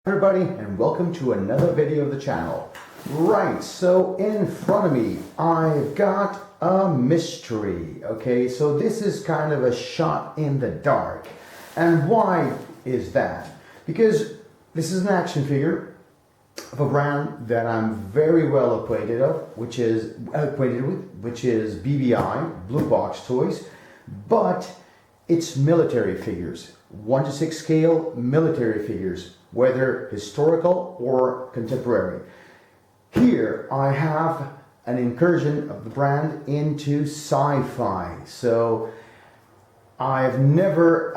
Everybody, and welcome to another video of the channel. Right, so in front of me I've got a mystery. Okay, so this is kind of a shot in the dark. And why is that? Because this is an action figure of a brand that I'm very well acquainted with, which is BBI, Blue Box Toys, but it's military figures, 1:6 scale military figures, whether historical or contemporary. Here I have an incursion of the brand into sci-fi. So I've never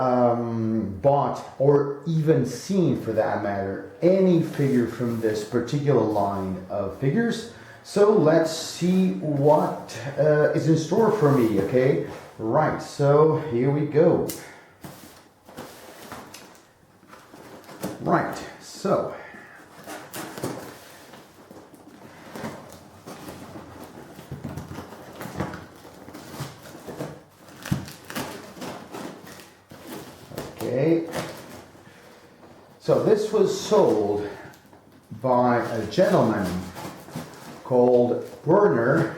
bought or even seen, for that matter, any figure from this particular line of figures. So let's see what is in store for me, okay? Right, so here we go. Right, so okay, so this was sold by a gentleman called Werner,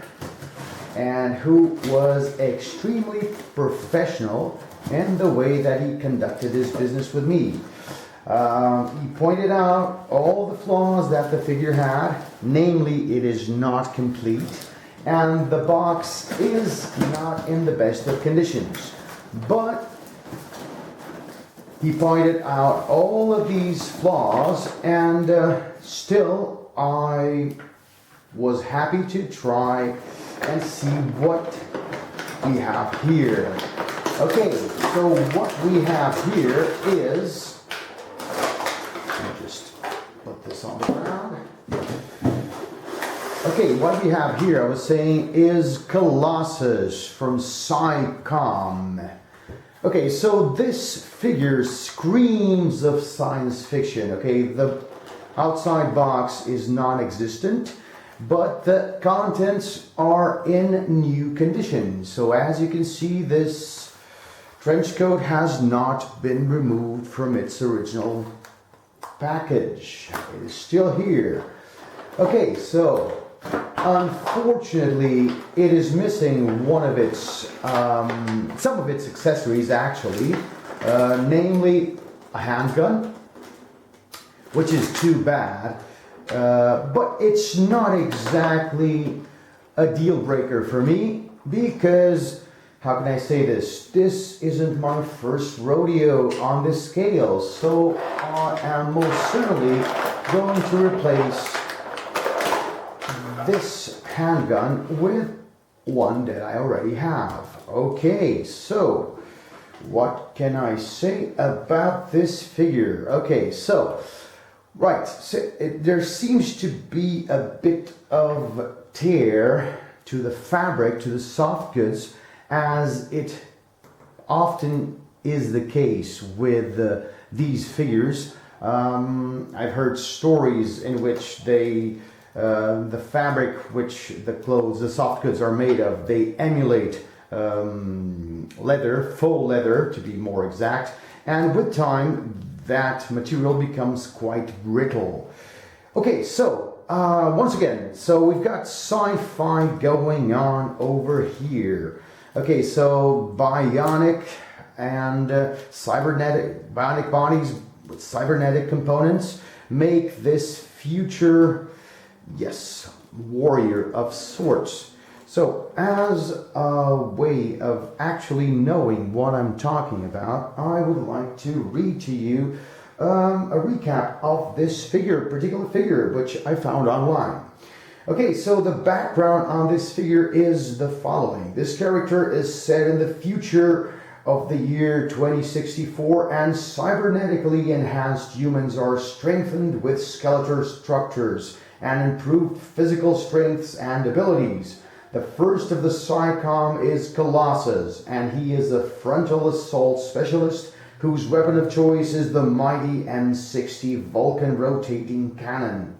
and who was extremely professional in the way that he conducted his business with me. He pointed out all the flaws that the figure had, namely it is not complete and the box is not in the best of conditions. But he pointed out all of these flaws, and still I was happy to try and see what we have here. Okay, so what we have here is, just put this on the ground. Okay, what we have here, I was saying, is Colossus from SciComm. Okay, so this figure screams of science fiction. Okay, the outside box is non-existent, but the contents are in new condition. So as you can see, this trench coat has not been removed from its original package. It is still here. Okay, so unfortunately it is missing one of its some of its accessories, actually, namely a handgun, which is too bad, but it's not exactly a deal breaker for me, because how can I say this? This isn't my first rodeo on this scale, so I am most certainly going to replace this handgun with one that I already have. Okay, so what can I say about this figure? Okay, so right, so there seems to be a bit of tear to the fabric, to the soft goods, as it often is the case with these figures. I've heard stories in which the fabric which the clothes, the soft goods are made of, they emulate leather, faux leather to be more exact, and with time that material becomes quite brittle. Okay, so once again, so we've got sci-fi going on over here. Okay, so bionic and cybernetic, bionic bodies with cybernetic components make this future, yes, warrior of sorts. So as a way of actually knowing what I'm talking about, I would like to read to you a recap of this particular figure, which I found online. Okay, so the background on this figure is the following. This character is set in the future of the year 2064, and cybernetically enhanced humans are strengthened with skeletal structures and improved physical strengths and abilities. The first of the SciComm is Colossus, and he is a frontal assault specialist whose weapon of choice is the mighty M60 Vulcan rotating cannon.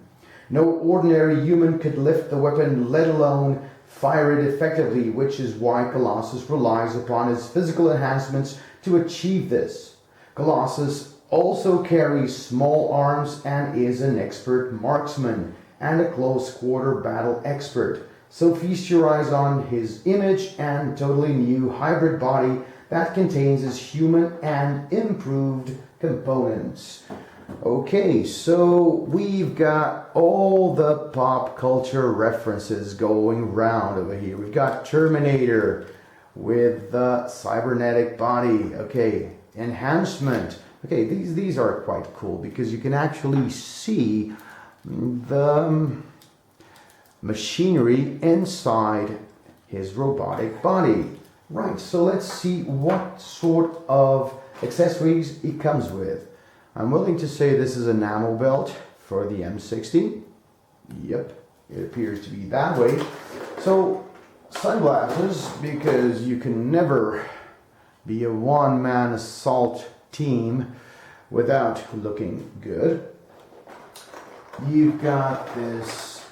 No ordinary human could lift the weapon, let alone fire it effectively, which is why Colossus relies upon his physical enhancements to achieve this. Colossus also carries small arms and is an expert marksman and a close quarter battle expert. So feast your eyes on his image and totally new hybrid body that contains his human and improved components. Okay, so we've got all the pop culture references going round over here. We've got Terminator with the cybernetic body. Okay, enhancement. Okay, these are quite cool because you can actually see the machinery inside his robotic body. Right, so let's see what sort of accessories he comes with. I'm willing to say this is an ammo belt for the M60. Yep, it appears to be that way. So sunglasses, because you can never be a one-man assault team without looking good. You've got these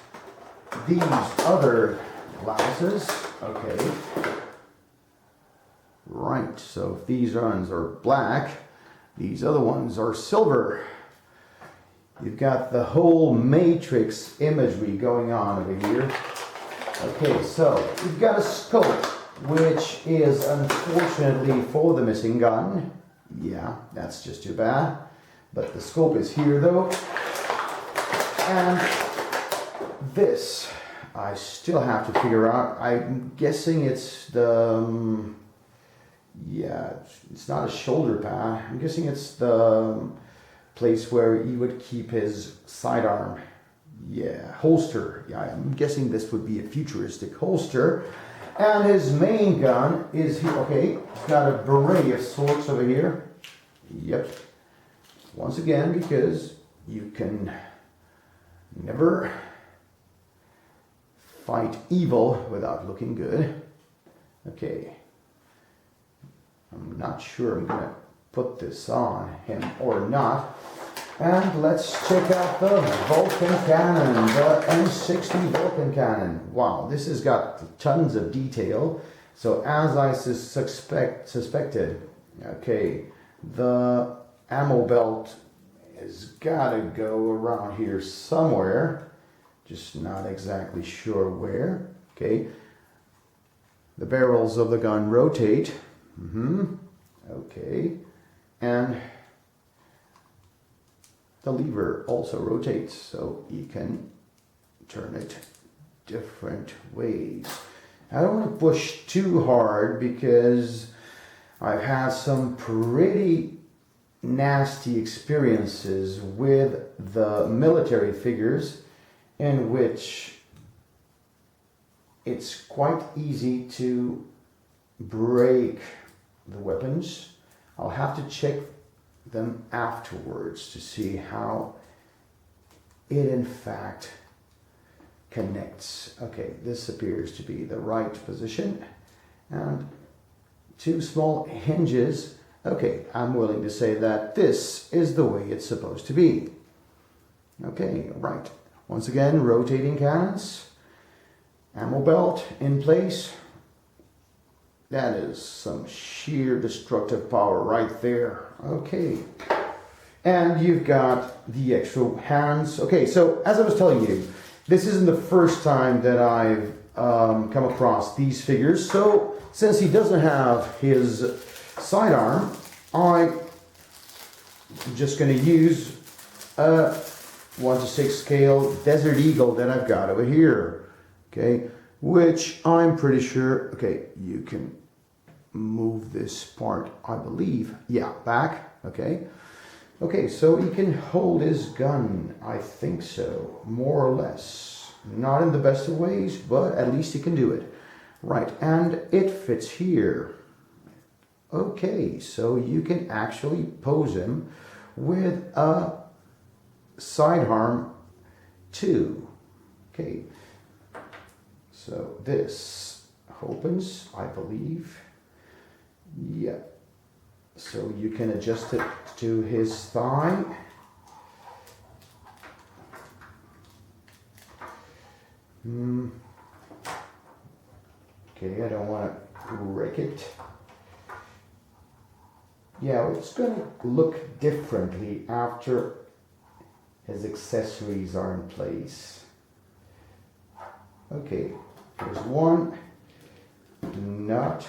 other glasses. Okay. Right, so if these ones are black, these other ones are silver. You've got the whole matrix imagery going on over here. Okay, so you've got a scope, which is unfortunately for the missing gun. Yeah, that's just too bad. But the scope is here though. And this, I still have to figure out. I'm guessing it's the... yeah, it's not a shoulder pad. I'm guessing it's the place where he would keep his sidearm. Yeah, holster. Yeah, I'm guessing this would be a futuristic holster. And his main gun is here. Okay, it's got a beret of sorts over here. Yep. Once again, because you can never fight evil without looking good. Okay. I'm not sure I'm gonna put this on him or not. And let's check out the Vulcan cannon, the M60 Vulcan cannon. Wow, this has got tons of detail. So as I suspected, okay, the ammo belt has gotta go around here somewhere. Just not exactly sure where. Okay, the barrels of the gun rotate. Okay, and the lever also rotates, so you can turn it different ways. I don't want to push too hard because I've had some pretty nasty experiences with the military figures in which it's quite easy to break the weapons. I'll have to check them afterwards to see how it in fact connects. Okay, this appears to be the right position and two small hinges. Okay, I'm willing to say that this is the way it's supposed to be. Okay, right. Once again, rotating cannons, ammo belt in place. That is some sheer destructive power right there. Okay. And you've got the extra hands. Okay, so as I was telling you, this isn't the first time that I've come across these figures. So since he doesn't have his sidearm, I'm just going to use a 1:6 scale Desert Eagle that I've got over here. Okay, which I'm pretty sure, okay, you can move this part, I believe. Yeah, back. Okay. Okay, so he can hold his gun. I think so, more or less. Not in the best of ways, but at least he can do it. Right, and it fits here. Okay, so you can actually pose him with a sidearm too. Okay, so this opens, I believe. Yeah, so you can adjust it to his thigh. Okay, I don't want to wreck it. Yeah, it's going to look differently after his accessories are in place. Okay, there's one nut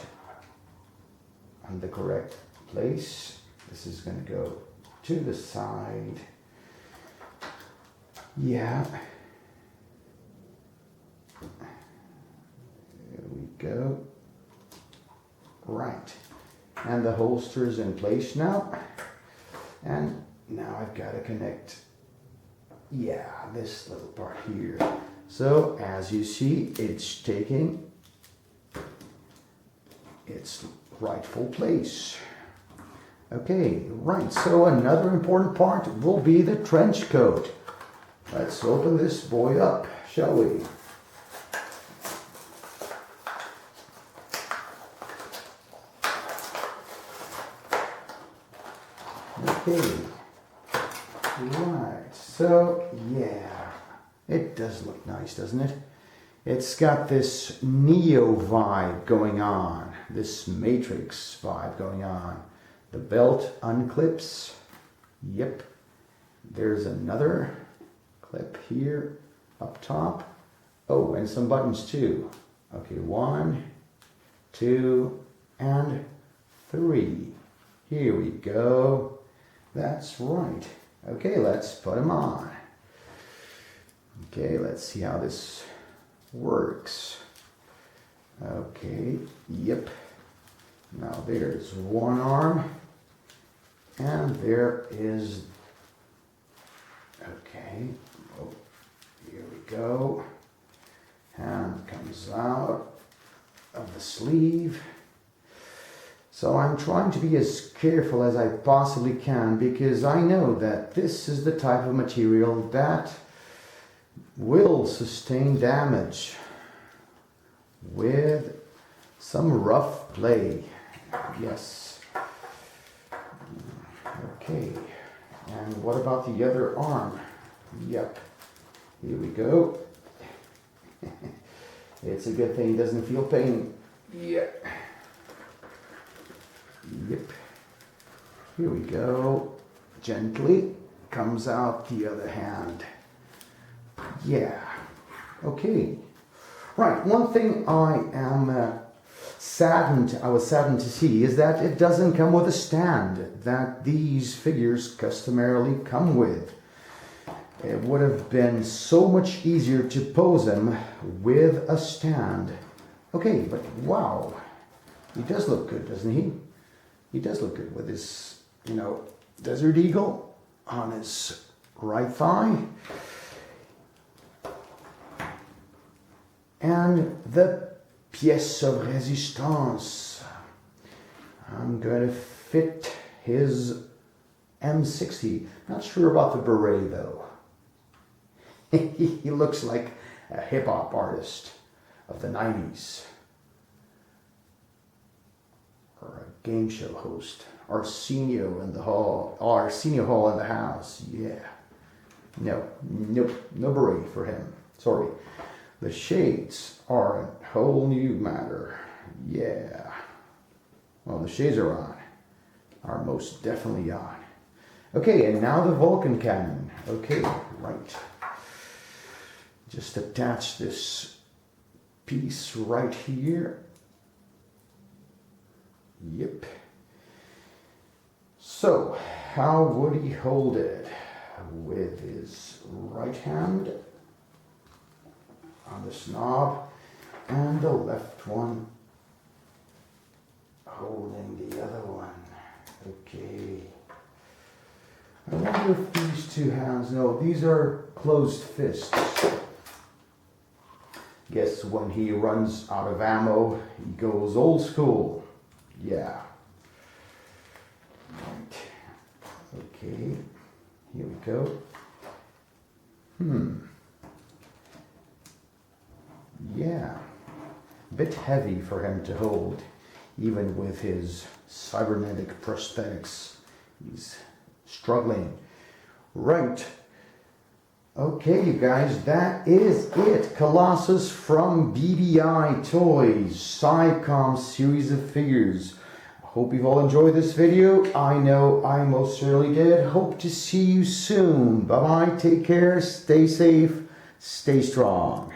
on the correct place. This is going to go to the side. Yeah. There we go. Right. And the holster is in place now. And now I've got to connect, yeah, this little part here. So as you see, it's taking its rightful place. Okay, right, so another important part will be the trench coat. Let's open this boy up, shall we? Okay, right, so yeah, it does look nice, doesn't it? It's got this Neo vibe going on, this Matrix vibe going on. The belt unclips, yep. There's another clip here up top. Oh, and some buttons too. Okay, 1, 2, and 3. Here we go. That's right. Okay, let's put them on. Okay, let's see how this works. Okay, yep. Now there's one arm, and there is, okay, oh, here we go. Hand comes out of the sleeve. So I'm trying to be as careful as I possibly can, because I know that this is the type of material that will sustain damage with some rough play. Yes. Okay. And what about the other arm? Yep. Here we go. It's a good thing he doesn't feel pain. Yeah. Yep. Here we go. Gently comes out the other hand. Yeah. Okay. Right. One thing I was saddened to see is that it doesn't come with a stand that these figures customarily come with. It would have been so much easier to pose them with a stand. Okay, but wow. He does look good, doesn't he? He does look good with his, Desert Eagle on his right thigh. And the pièce of résistance. I'm going to fit his M60. Not sure about the beret though. He looks like a hip-hop artist of the 90s. Or a game show host. Arsenio in the hall. Oh, Arsenio Hall in the house. Yeah. No beret for him. Sorry. The shades are a whole new matter. Yeah. Well, the shades are on. Are most definitely on. Okay, and now the Vulcan cannon. Okay, right. Just attach this piece right here. Yep. So, how would he hold it? With his right hand on this knob, and the left one holding the other one. Okay. I wonder if these two hands, no, these are closed fists. Guess when he runs out of ammo, he goes old school. Yeah. Right. Okay. Here we go. Yeah. A bit heavy for him to hold, even with his cybernetic prosthetics. He's struggling. Right. Okay, you guys, that is it. Colossus from BBI Toys, SciComm series of figures. Hope you've all enjoyed this video. I know I most certainly did. Hope to see you soon. Bye bye. Take care. Stay safe. Stay strong.